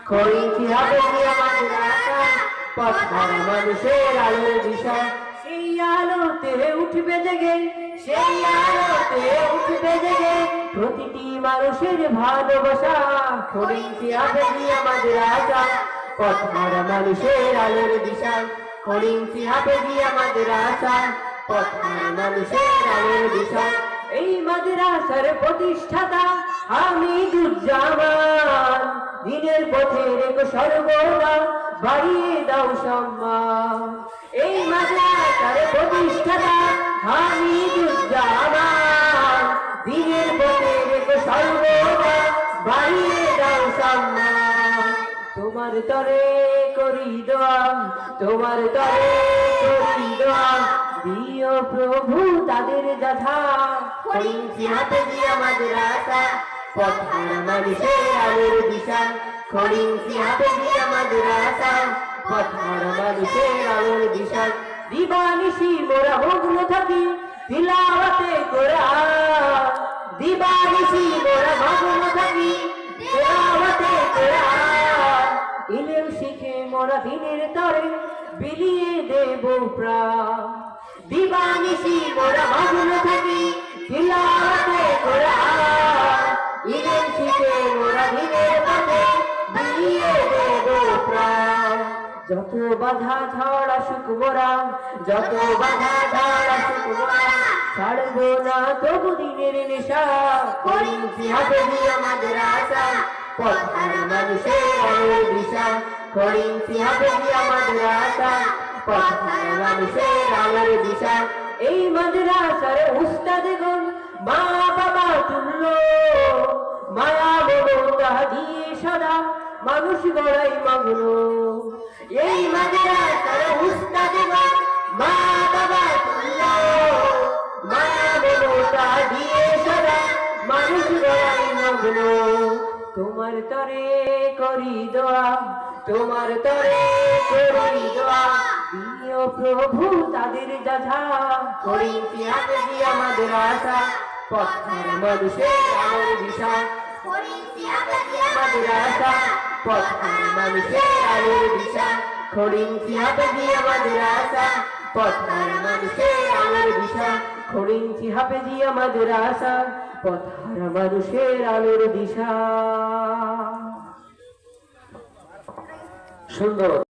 খড়িঞ্চি হাফেজি আমাদের আশা, পথ হারা মানুষের আলোর দিশা। সেই আলোতে উঠবে জেগে, সেই আলোতে উঠবে জেগে প্রতিটি মানুষের ভালোবাসা। খড়িঞ্চি হাফেজি আমাদের আশা, পথ হারা মানুষের আলোর দিশা। খড়িঞ্চি হাফেজি আমাদের আশা, পথ হারা মানুষের আলোর দিশা। এই মাদ্রাসার প্রতিষ্ঠাতা হামিদুজ্জামান, দিনের পথে রেখো সর্বদা বাড়িয়ে দাও সম্মান। এই মাদ্রাসার প্রতিষ্ঠাতা হামিদুজ্জামান, দিনের পথে রেখো সর্বদা বাড়িয়ে দাও সম্মান। তোমার তরে করি দোয়া, তোমার তরে করি দোয়া, দিও প্রভু তাদের যথা। খড়িঞ্চি হাফেজি আমাদের আশা, পথ হারা মানুষের আলোর দিশা। খড়িঞ্চি হাফেজি আমাদের আশা, পথ হারা মানুষের আলোর দিশা। দিবানিশি মোরা মগ্ন থাকি তিলাওয়াতে কোরআন, দিবানিশি মোরা মগ্ন থাকি তিলাওয়াতে কোরআন। ইলম শিখে মোরা দিনের তরে বিলিয়ে দেব প্রাণ। দিবানিশি মোরা মগ্ন থাকি তিলাওয়াতে কোরআন, ইলম শিখে মোরা দিনের পথে বিলিয়ে দেব প্রাণ। যত বাধা ঝড় আসুক মোরা, যত বাধা ঝড় আসুক মোরা, ছাড়বো না তবু দিনের নেশা। খড়িঞ্চি হাফেজি আমাদের আশা, পথ হারা মানুষের আলোর দিশা। খড়িঞ্চি হাফেজি আমাদের আশা, পথ হারা মানুষের আলোর দিশা। এই মাদ্রাসার উস্তাদগণ মা বাবা তুল্য, মায়া মমতা দিয়ে সদা মানুষ গড়াই মগ্ন। এই মাদ্রাসার উস্তাদগণ মা বাবা তুল্য, মায়া মমতা দিয়ে সদা মানুষ গড়াই মগ্ন। তোমার তরে করি দোয়া, তোমার তরে করি দোয়া, দিও প্রভু তাদের যথা। খড়িঞ্চি হাফেজি আমাদের আশা, পথ হারা মানুষের আলোর দিশা। খড়িঞ্চি হাফেজি আমাদের আশা, পথ হারা মানুষের আলোর দিশা। খড়িঞ্চি হাফেজি আমাদের আশা, পথ হারা মানুষের আলোর দিশা। খড়িঞ্চি হাফেজি আমাদের আশা, পথ হারা মানুষের আলোর দিশা। সুন্দর।